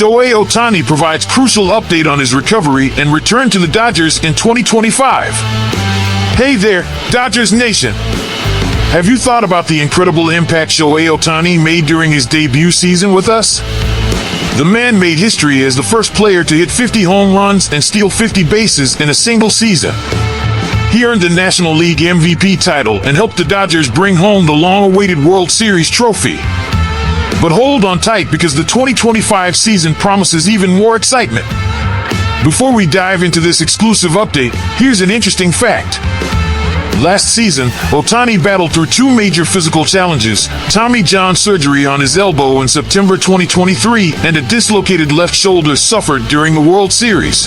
Shohei Ohtani provides crucial update on his recovery and return to the Dodgers in 2025. Hey there, Dodgers Nation. Have you thought about the incredible impact Shohei Ohtani made during his debut season with us? The man made history as the first player to hit 50 home runs and steal 50 bases in a single season. He earned the National League MVP title and helped the Dodgers bring home the long-awaited World Series trophy. But hold on tight because the 2025 season promises even more excitement. Before we dive into this exclusive update, here's an interesting fact. Last season, Ohtani battled through two major physical challenges, Tommy John surgery on his elbow in September 2023 and a dislocated left shoulder suffered during the World Series.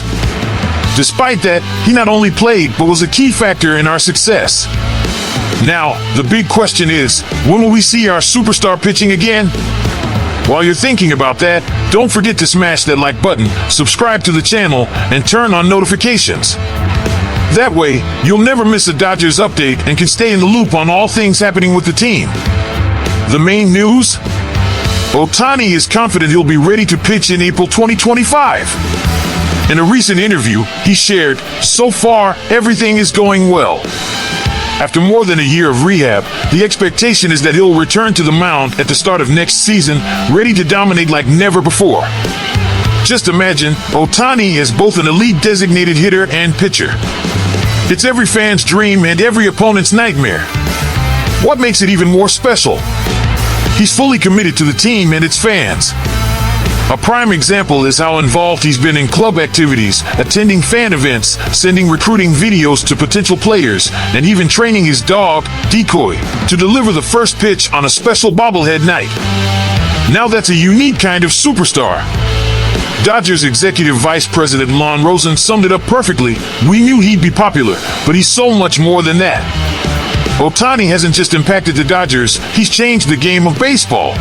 Despite that, he not only played but was a key factor in our success. Now, the big question is, when will we see our superstar pitching again? While you're thinking about that, don't forget to smash that like button, subscribe to the channel, and turn on notifications. That way, you'll never miss a Dodgers update and can stay in the loop on all things happening with the team. The main news? Ohtani is confident he'll be ready to pitch in April 2025. In a recent interview, he shared, "So far, everything is going well." After more than a year of rehab, the expectation is that he'll return to the mound at the start of next season, ready to dominate like never before. Just imagine, Ohtani is both an elite designated hitter and pitcher. It's every fan's dream and every opponent's nightmare. What makes it even more special? He's fully committed to the team and its fans. A prime example is how involved he's been in club activities, attending fan events, sending recruiting videos to potential players, and even training his dog, Decoy, to deliver the first pitch on a special bobblehead night. Now that's a unique kind of superstar. Dodgers Executive Vice President Lon Rosen summed it up perfectly. "We knew he'd be popular, but he's so much more than that." Ohtani hasn't just impacted the Dodgers, he's changed the game of baseball.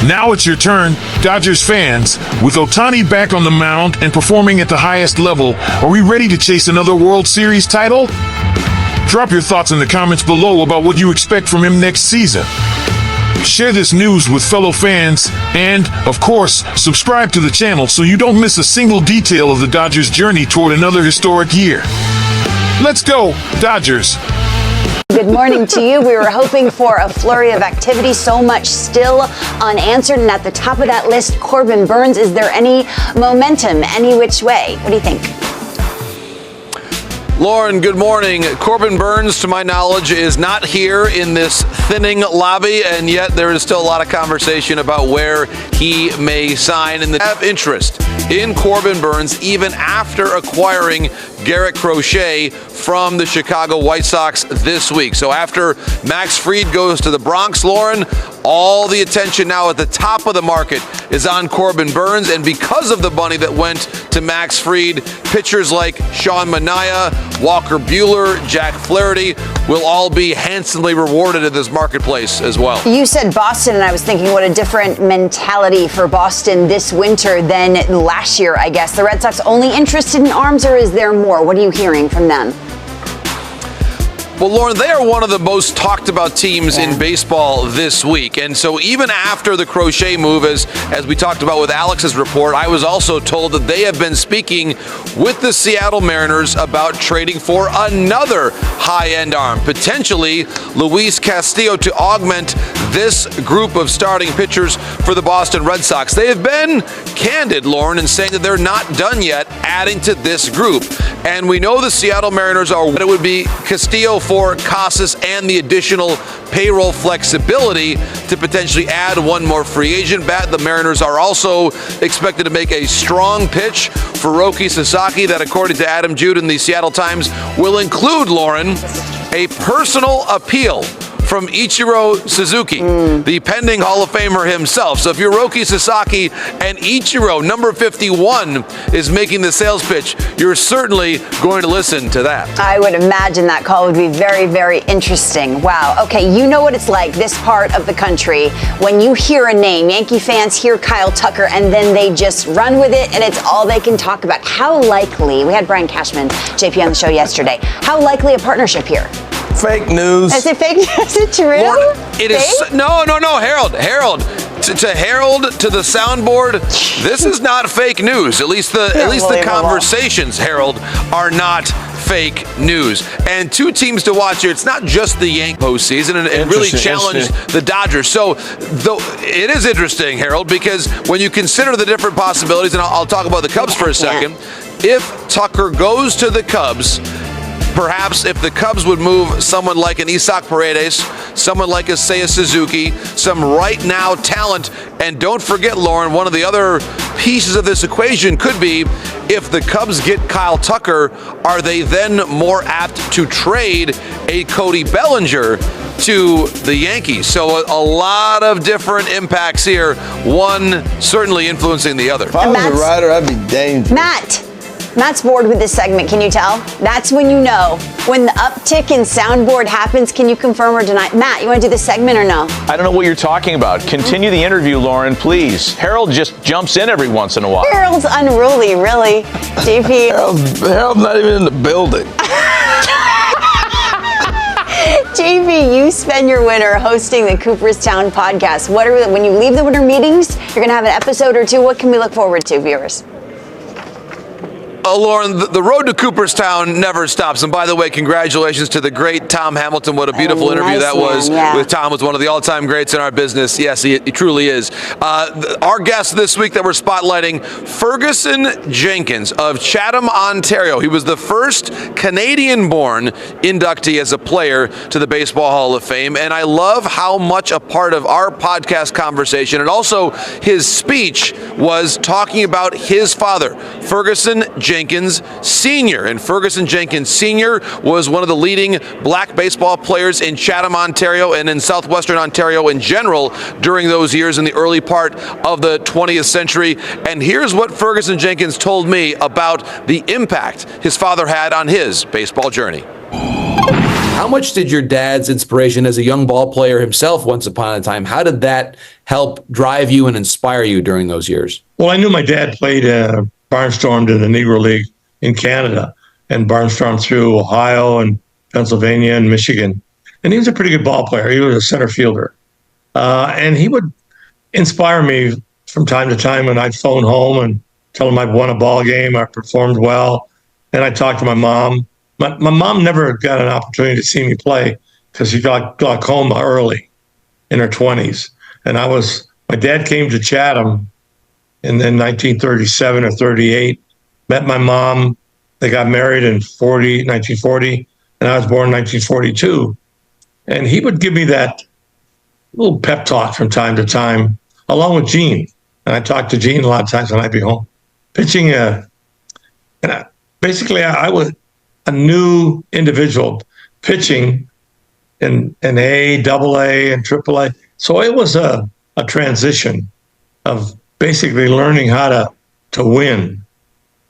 Now it's your turn, Dodgers fans. With Ohtani back on the mound and performing at the highest level, are we ready to chase another World Series title? Drop your thoughts in the comments below about what you expect from him next season. Share this news with fellow fans and, of course, subscribe to the channel so you don't miss a single detail of the Dodgers' journey toward another historic year. Let's go, Dodgers! Good morning to you. We were hoping for a flurry of activity, so much still unanswered. And at the top of that list, Corbin Burnes. Is there any momentum, any which way? What do you think? Lauren, good morning. Corbin Burnes, to my knowledge, is not here in this thinning lobby, and yet there is still a lot of conversation about where he may sign. And they have interest in Corbin Burnes even after acquiring Garrett Crochet from the Chicago White Sox this week. So after Max Fried goes to the Bronx, Lauren, all the attention now at the top of the market is on Corbin Burnes. And because of the money that went to Max Fried, pitchers like Sean Manaea, Walker Buehler, Jack Flaherty will all be handsomely rewarded in this marketplace as well. You said Boston, and I was thinking what a different mentality for Boston this winter than last year, I guess. The Red Sox only interested in arms, or is there more? What are you hearing from them? Well, Lauren, they are one of the most talked about teams in baseball this week. And so even after the Crochet move, as we talked about with Alex's report, I was also told that they have been speaking with the Seattle Mariners about trading for another high-end arm, potentially Luis Castillo, to augment this group of starting pitchers for the Boston Red Sox. They have been candid, Lauren, in saying that they're not done yet adding to this group. And we know the Seattle Mariners are what it would be Castillo for Casas and the additional payroll flexibility to potentially add one more free agent bat. The Mariners are also expected to make a strong pitch for Roki Sasaki that, according to Adam Jude in the Seattle Times, will include, Lauren, a personal appeal from Ichiro Suzuki, the pending Hall of Famer himself. So if you're Roki Sasaki and Ichiro, number 51, is making the sales pitch, you're certainly going to listen to that. I would imagine that call would be very, very interesting. Wow. Okay, you know what it's like, this part of the country, when you hear a name, Yankee fans hear Kyle Tucker, and then they just run with it, and it's all they can talk about. How likely, we had Brian Cashman, JP, on the show yesterday, how likely a partnership here? Fake news. Is it fake? Is it true? It is. No, Harold. to Harold, to the soundboard, this is not fake news. At least the conversations, Harold, are not fake news. And two teams to watch here. It's not just the Yankees postseason, and really challenge the Dodgers. So it is interesting, Harold, because when you consider the different possibilities, and I'll talk about the Cubs for a second, if Tucker goes to the Cubs, perhaps if the Cubs would move someone like an Isaac Paredes, someone like a Seiya Suzuki, some right now talent, and don't forget, Lauren, one of the other pieces of this equation could be if the Cubs get Kyle Tucker, are they then more apt to trade a Cody Bellinger to the Yankees? So a lot of different impacts here, one certainly influencing the other. If I was a writer, I'd be dangerous. Matt's bored with this segment, can you tell? That's when you know. When the uptick in soundboard happens, can you confirm or deny? Matt, you want to do this segment or no? I don't know what you're talking about. Continue the interview, Lauren, please. Harold just jumps in every once in a while. Harold's unruly, really. JP. Harold's not even in the building. JP, you spend your winter hosting the Cooperstown podcast. When you leave the winter meetings, you're going to have an episode or two. What can we look forward to, viewers? Lauren, the road to Cooperstown never stops. And by the way, congratulations to the great Tom Hamilton. What a beautiful interview that was with Tom. Was one of the all-time greats in our business. Yes, he truly is. Our guest this week that we're spotlighting, Ferguson Jenkins of Chatham, Ontario. He was the first Canadian-born inductee as a player to the Baseball Hall of Fame. And I love how much a part of our podcast conversation and also his speech was talking about his father, Ferguson Jenkins Sr. And Ferguson Jenkins Sr. was one of the leading black baseball players in Chatham, Ontario, and in southwestern Ontario in general during those years in the early part of the 20th century. And here's what Ferguson Jenkins told me about the impact his father had on his baseball journey. How much did your dad's inspiration as a young ball player himself once upon a time, how did that help drive you and inspire you during those years? Well, I knew my dad played barnstormed in the Negro League in Canada and barnstormed through Ohio and Pennsylvania and Michigan. And he was a pretty good ball player. He was a center fielder. And he would inspire me from time to time when I'd phone home and tell him I'd won a ball game, I performed well. And I'd talk to my mom. My mom never got an opportunity to see me play because she got glaucoma early in her 20s. And my dad came to Chatham in 1937 or 38, met my mom. They got married in 1940, and I was born in 1942. And he would give me that little pep talk from time to time, along with Gene. And I talked to Gene a lot of times when I'd be home. Pitching, basically I was a new individual pitching in A, double A, and triple A. So it was a transition of basically learning how to win.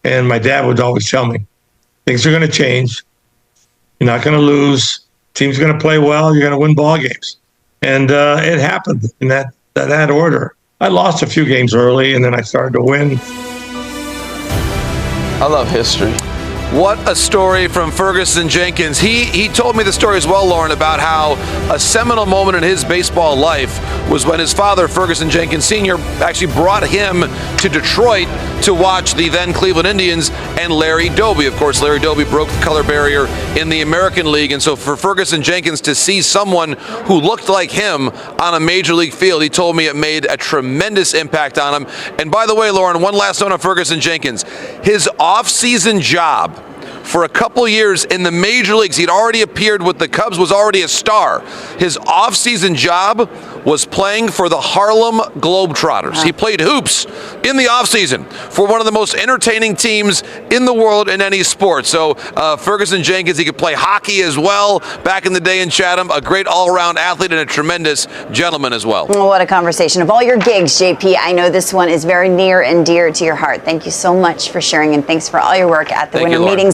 And my dad would always tell me, things are going to change. You're not going to lose. Team's going to play well. You're going to win ball games. And it happened in that order. I lost a few games early, and then I started to win. I love history. What a story from Ferguson Jenkins. He told me the story as well, Lauren, about how a seminal moment in his baseball life was when his father, Ferguson Jenkins Sr., actually brought him to Detroit to watch the then Cleveland Indians and Larry Doby. Of course, Larry Doby broke the color barrier in the American League. And so for Ferguson Jenkins to see someone who looked like him on a major league field, he told me it made a tremendous impact on him. And by the way, Lauren, one last note on Ferguson Jenkins. His off-season job for a couple years in the major leagues, he'd already appeared with the Cubs, was already a star. His off-season job was playing for the Harlem Globetrotters. He played hoops in the offseason for one of the most entertaining teams in the world in any sport. So Ferguson Jenkins, he could play hockey as well back in the day in Chatham, a great all-around athlete and a tremendous gentleman as well. What a conversation. Of all your gigs, JP, I know this one is very near and dear to your heart. Thank you so much for sharing, and thanks for all your work at the Winter Meetings.